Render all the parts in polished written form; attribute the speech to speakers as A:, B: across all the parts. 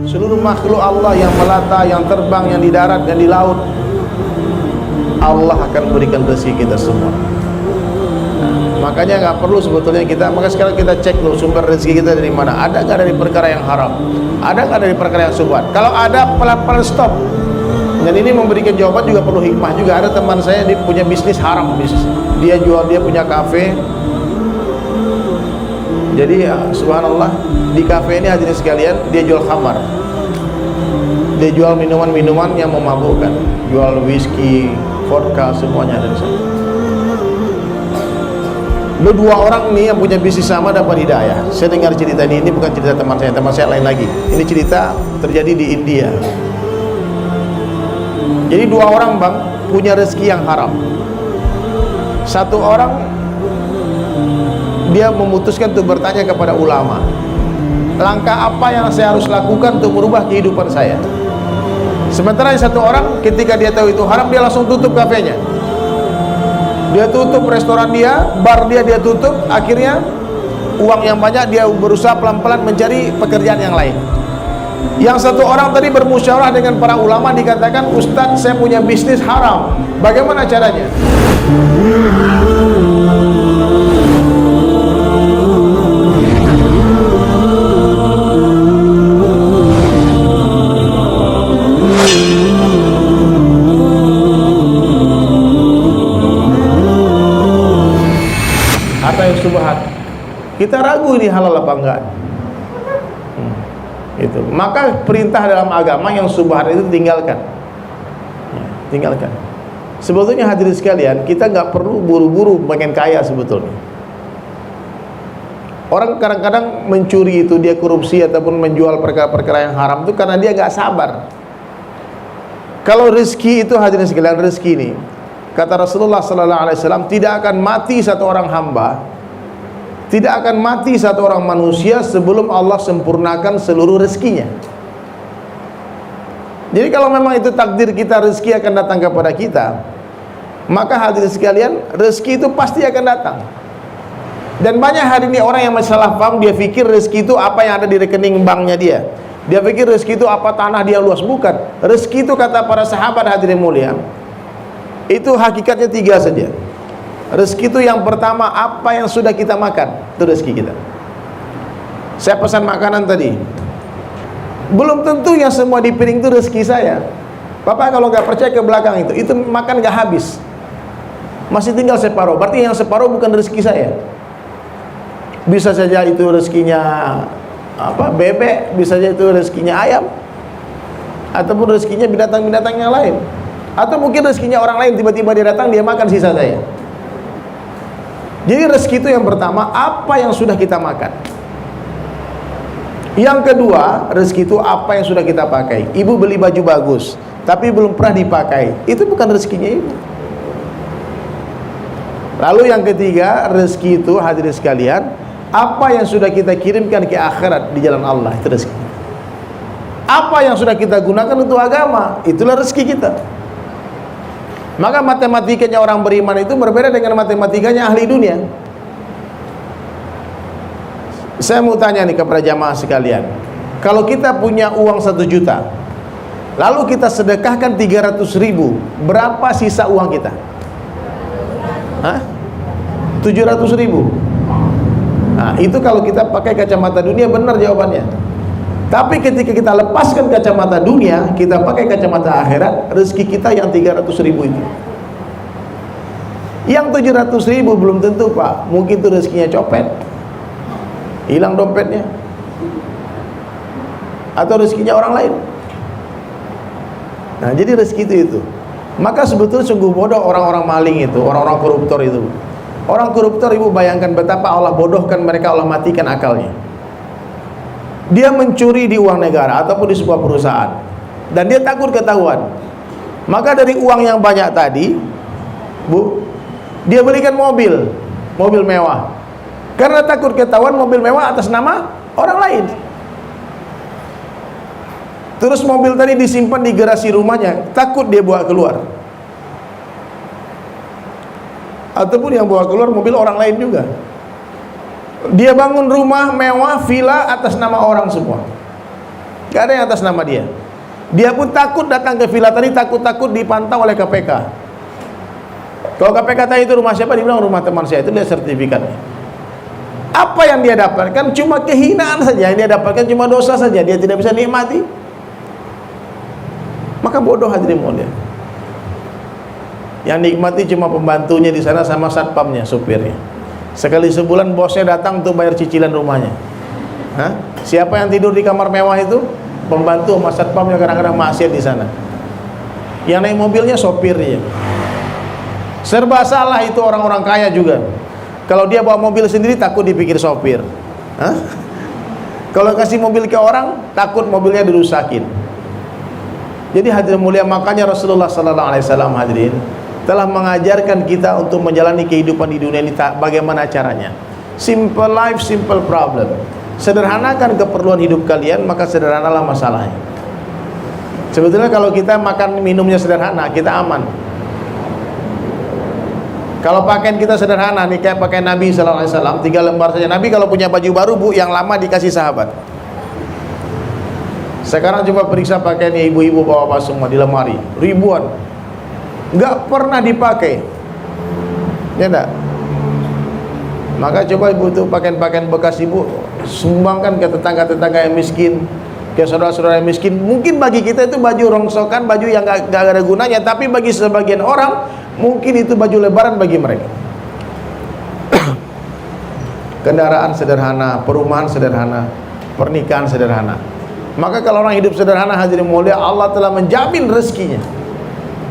A: Seluruh makhluk Allah yang melata, yang terbang, yang di darat, yang di laut, Allah akan berikan rezeki kita semua. Makanya nggak perlu sebetulnya kita, maka sekarang kita cek dulu sumber rezeki kita dari mana. Ada nggak dari perkara yang haram? Ada nggak dari perkara yang syubhat? Kalau ada, pelan-pelan stop. Dan ini memberikan jawaban juga perlu hikmah juga. Ada teman saya, dia punya bisnis haram, bisnis. Dia jual, dia punya kafe. Jadi ya, subhanallah, di kafe ini hadirin sekalian, dia jual khamar. Dia jual minuman-minuman yang memabukkan, jual whisky, vodka, semuanya ada di sana. Dua orang nih yang punya bisnis sama dapat hidayah. Saya dengar cerita ini bukan cerita teman saya lain lagi. Ini cerita terjadi di India. Jadi dua orang bang punya rezeki yang haram. Satu orang dia memutuskan untuk bertanya kepada ulama, langkah apa yang saya harus lakukan untuk merubah kehidupan saya. Sementara satu orang ketika dia tahu itu haram, dia langsung tutup kafenya. Dia tutup restoran dia, bar dia tutup. Akhirnya uang yang banyak dia berusaha pelan-pelan mencari pekerjaan yang lain. Yang satu orang tadi bermusyawarah dengan para ulama, dikatakan, Ustadz saya punya bisnis haram, bagaimana caranya? Subhat. Kita ragu ini halal apa enggak. Itu. Maka perintah dalam agama yang subhat itu tinggalkan. Tinggalkan. Sebetulnya hadirin sekalian, kita nggak perlu buru-buru pengen kaya sebetulnya. Orang kadang-kadang mencuri itu, dia korupsi ataupun menjual perkara-perkara yang haram itu karena dia nggak sabar. Kalau rezeki itu hadirin sekalian, rezeki ini kata Rasulullah sallallahu alaihi wasallam, tidak akan mati satu orang hamba, tidak akan mati satu orang manusia sebelum Allah sempurnakan seluruh rezekinya. Jadi kalau memang itu takdir kita, rezeki akan datang kepada kita, maka hadirin sekalian, rezeki itu pasti akan datang. Dan banyak hari ini orang yang masalah paham, dia pikir rezeki itu apa yang ada di rekening banknya dia. Dia pikir rezeki itu apa tanah dia luas. Bukan. Rezeki itu kata para sahabat hadirin mulia, itu hakikatnya tiga saja. Rezeki itu yang pertama, apa yang sudah kita makan, itu rezeki kita. Saya pesan makanan tadi, belum tentu yang semua di piring itu rezeki saya. Bapak kalau nggak percaya ke belakang itu makan nggak habis, masih tinggal separuh. Berarti yang separuh bukan rezeki saya. Bisa saja itu rezekinya bebek, bisa saja itu rezekinya ayam, ataupun rezekinya binatang-binatang yang lain, atau mungkin rezekinya orang lain, tiba-tiba dia datang, dia makan sisa saya. Jadi rezeki itu yang pertama, apa yang sudah kita makan. Yang kedua, rezeki itu apa yang sudah kita pakai. Ibu beli baju bagus, tapi belum pernah dipakai, itu bukan rezekinya ibu. Lalu yang ketiga, rezeki itu hadirin sekalian, apa yang sudah kita kirimkan ke akhirat di jalan Allah, itu rezeki. Apa yang sudah kita gunakan untuk agama, itulah rezeki kita. Maka matematikanya orang beriman itu berbeda dengan matematikanya ahli dunia. Saya mau tanya nih kepada jamaah sekalian, kalau kita punya uang 1 juta, lalu kita sedekahkan 300.000, berapa sisa uang kita? 700.000. Nah, itu kalau kita pakai kacamata dunia, benar jawabannya. Tapi ketika kita lepaskan kacamata dunia, kita pakai kacamata akhirat, rezeki kita yang 300.000 itu. Yang 700.000 belum tentu Pak, mungkin itu rezekinya copet, hilang dompetnya, atau rezekinya orang lain. Nah, jadi rezeki itu. Maka sebetulnya sungguh bodoh orang-orang maling itu, orang-orang koruptor itu. Orang koruptor, ibu bayangkan betapa Allah bodohkan mereka, Allah matikan akalnya. Dia mencuri di uang negara ataupun di sebuah perusahaan, dan dia takut ketahuan. Maka dari uang yang banyak tadi, Bu, dia belikan mobil mewah. Karena takut ketahuan mobil mewah atas nama orang lain. Terus mobil tadi disimpan di garasi rumahnya, takut dia bawa keluar. Ataupun yang bawa keluar mobil orang lain juga. Dia bangun rumah mewah, villa atas nama orang semua. Gak ada yang atas nama dia. Dia pun takut datang ke villa tadi, takut-takut dipantau oleh KPK. Kalau KPK tanya itu rumah siapa, dia bilang rumah teman saya, itu dia sertifikatnya. Apa yang dia dapatkan? Cuma kehinaan saja. Yang dia dapatkan cuma dosa saja. Dia tidak bisa nikmati. Maka bodoh hadirin mulia. Yang nikmati cuma pembantunya di sana sama satpamnya, supirnya. Sekali sebulan bosnya datang untuk bayar cicilan rumahnya. Hah? Siapa yang tidur di kamar mewah itu? Pembantu sama satpamnya, kadang-kadang maksiat di sana. Yang naik mobilnya sopirnya. Serba salah itu orang-orang kaya juga. Kalau dia bawa mobil sendiri takut dipikir sopir. Hah? Kalau kasih mobil ke orang takut mobilnya dirusakin. Jadi hadirin mulia, makanya Rasulullah sallallahu alaihi wasallam hadirin telah mengajarkan kita untuk menjalani kehidupan di dunia ini bagaimana caranya. Simple life, simple problem. Sederhanakan keperluan hidup kalian, maka sederhanalah masalahnya. Sebetulnya kalau kita makan minumnya sederhana, kita aman. Kalau pakaian kita sederhana nih, kayak pakaian Nabi sallallahu alaihi wasallam, 3 lembar saja. Nabi kalau punya baju baru, Bu, yang lama dikasih sahabat. Sekarang coba periksa pakaiannya ibu-ibu bapak-bapak semua di lemari, ribuan, nggak pernah dipakai, ya enggak? Maka coba ibu tuh pakaian-pakaian bekas ibu sumbangkan ke tetangga-tetangga yang miskin, ke saudara-saudara yang miskin. Mungkin bagi kita itu baju rongsokan, baju yang nggak ada gunanya, tapi bagi sebagian orang mungkin itu baju lebaran bagi mereka. Kendaraan sederhana, perumahan sederhana, pernikahan sederhana. Maka kalau orang hidup sederhana hadirin mulia, Allah telah menjamin rezekinya.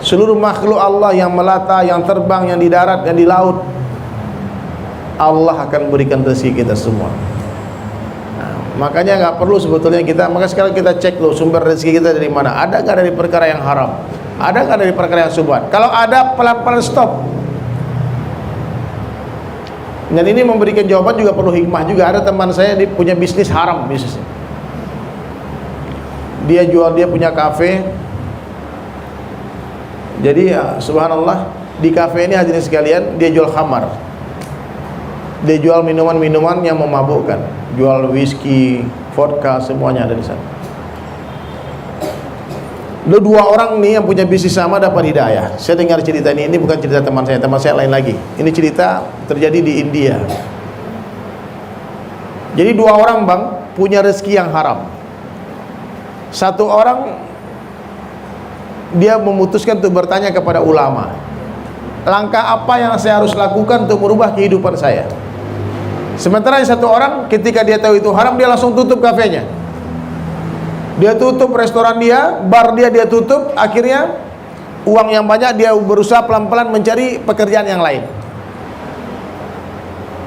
A: Seluruh makhluk Allah yang melata, yang terbang, yang di darat, yang di laut, Allah akan berikan rezeki kita semua. Nah, makanya nggak perlu sebetulnya kita, maka sekarang kita cek loh sumber rezeki kita dari mana. Ada nggak dari perkara yang haram? Ada nggak dari perkara yang syubhat? Kalau ada, pelan-pelan stop. Dan ini memberikan jawaban juga perlu hikmah juga. Ada teman saya, dia punya bisnis haram bisnisnya. Dia punya kafe. Jadi ya, subhanallah, di kafe ini hadirin sekalian, dia jual khamar. Dia jual minuman-minuman yang memabukkan, jual whisky, vodka, semuanya ada di sana. Lalu 2 orang nih yang punya bisnis sama dapat hidayah. Saya dengar cerita ini bukan cerita teman saya lain lagi. Ini cerita terjadi di India. Jadi 2 orang bang punya rezeki yang haram. Satu orang dia memutuskan untuk bertanya kepada ulama, langkah apa yang saya harus lakukan untuk merubah kehidupan saya. Sementara yang satu orang ketika dia tahu itu haram, dia langsung tutup kafenya. Dia tutup restoran dia, bar dia tutup. Akhirnya uang yang banyak dia berusaha pelan-pelan mencari pekerjaan yang lain.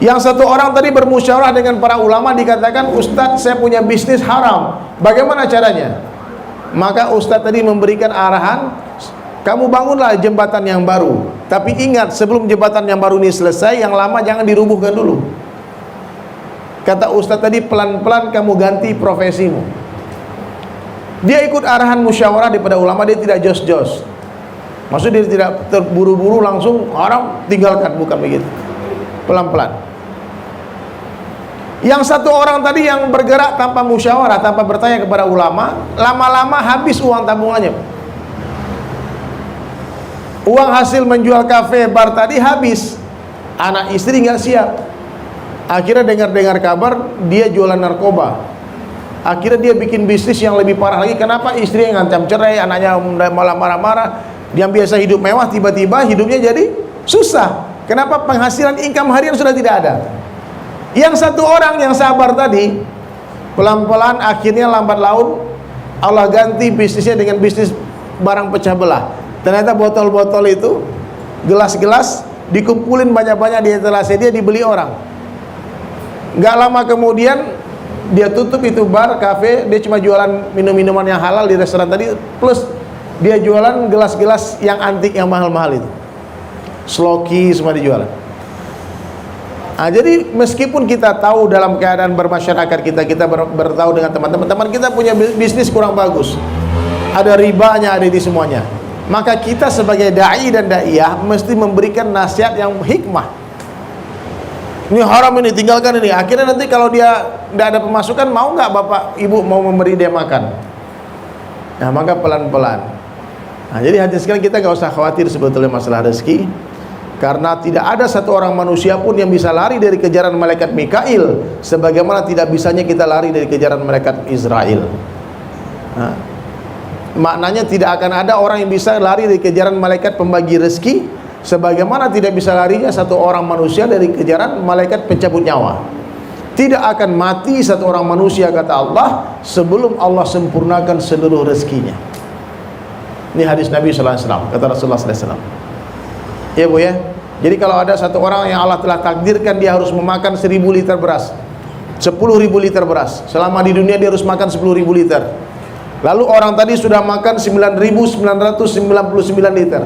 A: Yang satu orang tadi bermusyawarah dengan para ulama, dikatakan, Ustadz saya punya bisnis haram, bagaimana caranya? Maka Ustadz tadi memberikan arahan, kamu bangunlah jembatan yang baru, tapi ingat sebelum jembatan yang baru ini selesai, yang lama jangan dirubuhkan dulu. Kata Ustadz tadi, pelan-pelan kamu ganti profesimu. Dia ikut arahan musyawarah daripada ulama, dia tidak jos-jos. Maksudnya dia tidak terburu-buru langsung haram tinggalkan, bukan begitu. Pelan-pelan. Yang satu orang tadi yang bergerak tanpa musyawarah, tanpa bertanya kepada ulama, lama-lama habis uang tabungannya. Uang hasil menjual kafe bar tadi habis. Anak istri nggak siap. Akhirnya dengar-dengar kabar dia jualan narkoba. Akhirnya dia bikin bisnis yang lebih parah lagi. Kenapa? Istri yang ngancam cerai, anaknya malah marah-marah. Yang biasa hidup mewah, tiba-tiba hidupnya jadi susah. Kenapa? Penghasilan income harian sudah tidak ada. Yang satu orang yang sabar tadi, pelan-pelan akhirnya lambat laun Allah ganti bisnisnya dengan bisnis barang pecah belah. Ternyata botol-botol itu, gelas-gelas dikumpulin banyak-banyak di etalase dia, dibeli orang. Gak lama kemudian dia tutup itu bar, kafe, dia cuma jualan minum-minuman yang halal di restoran tadi, plus dia jualan gelas-gelas yang antik, yang mahal-mahal itu, sloki semua dijualan. Nah, jadi meskipun kita tahu dalam keadaan bermasyarakat kita bertahu dengan teman-teman kita punya bisnis kurang bagus, ada ribanya, ada di semuanya, maka kita sebagai da'i dan da'iyah mesti memberikan nasihat yang hikmah. Ini haram ini, tinggalkan ini. Akhirnya nanti kalau dia tidak ada pemasukan, mau nggak bapak ibu mau memberi dia makan? Nah, maka pelan-pelan. Nah, jadi hadirin sekalian, kita nggak usah khawatir sebetulnya masalah rezeki, karena tidak ada satu orang manusia pun yang bisa lari dari kejaran malaikat Mikail, sebagaimana tidak bisanya kita lari dari kejaran malaikat Israel. Nah, maknanya tidak akan ada orang yang bisa lari dari kejaran malaikat pembagi rezeki, sebagaimana tidak bisa larinya satu orang manusia dari kejaran malaikat pencabut nyawa. Tidak akan mati satu orang manusia, kata Allah, sebelum Allah sempurnakan seluruh rezekinya. Ini hadis Nabi SAW, kata Rasulullah SAW. Ya bu ya. Jadi kalau ada satu orang yang Allah telah takdirkan dia harus memakan 1000 liter beras, 10.000 liter beras, selama di dunia dia harus makan 10.000 liter. Lalu orang tadi sudah makan 9.999 liter.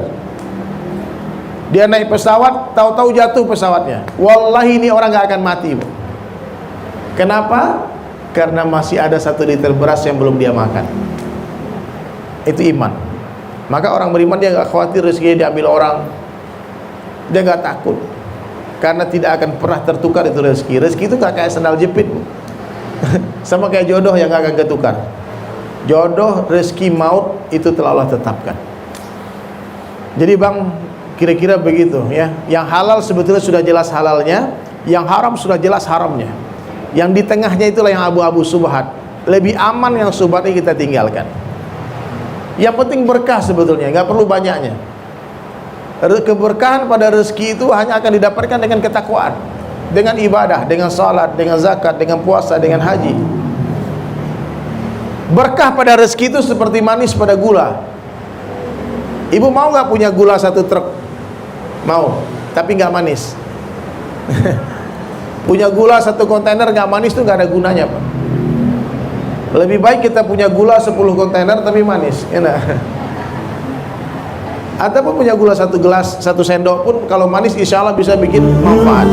A: Dia naik pesawat, tahu-tahu jatuh pesawatnya. Wallahi ini orang gak akan mati, bu. Kenapa? Karena masih ada 1 liter beras yang belum dia makan. Itu iman. Maka orang beriman dia gak khawatir rezekinya diambil orang. Dia gak takut, karena tidak akan pernah tertukar itu rezeki. Rezeki itu gak kayak sandal jepit, bu. Sama kayak jodoh yang gak akan ketukar. Jodoh, rezeki, maut itu telah Allah tetapkan. Jadi bang, kira-kira begitu ya. Yang halal sebetulnya sudah jelas halalnya, yang haram sudah jelas haramnya. Yang di tengahnya itulah yang abu-abu subhat. Lebih aman yang subhatnya kita tinggalkan. Yang penting berkah sebetulnya, nggak perlu banyaknya. Keberkahan pada rezeki itu hanya akan didapatkan dengan ketakwaan, dengan ibadah, dengan salat, dengan zakat, dengan puasa, dengan haji. Berkah pada rezeki itu seperti manis pada gula. Ibu mau nggak punya gula 1 truk? Mau, tapi nggak manis. Punya gula 1 kontainer nggak manis tuh nggak ada gunanya, Pak. Lebih baik kita punya gula 10 kontainer tapi manis, enak. Ataupun punya gula 1 gelas, 1 sendok pun kalau manis insya Allah bisa bikin manfaat.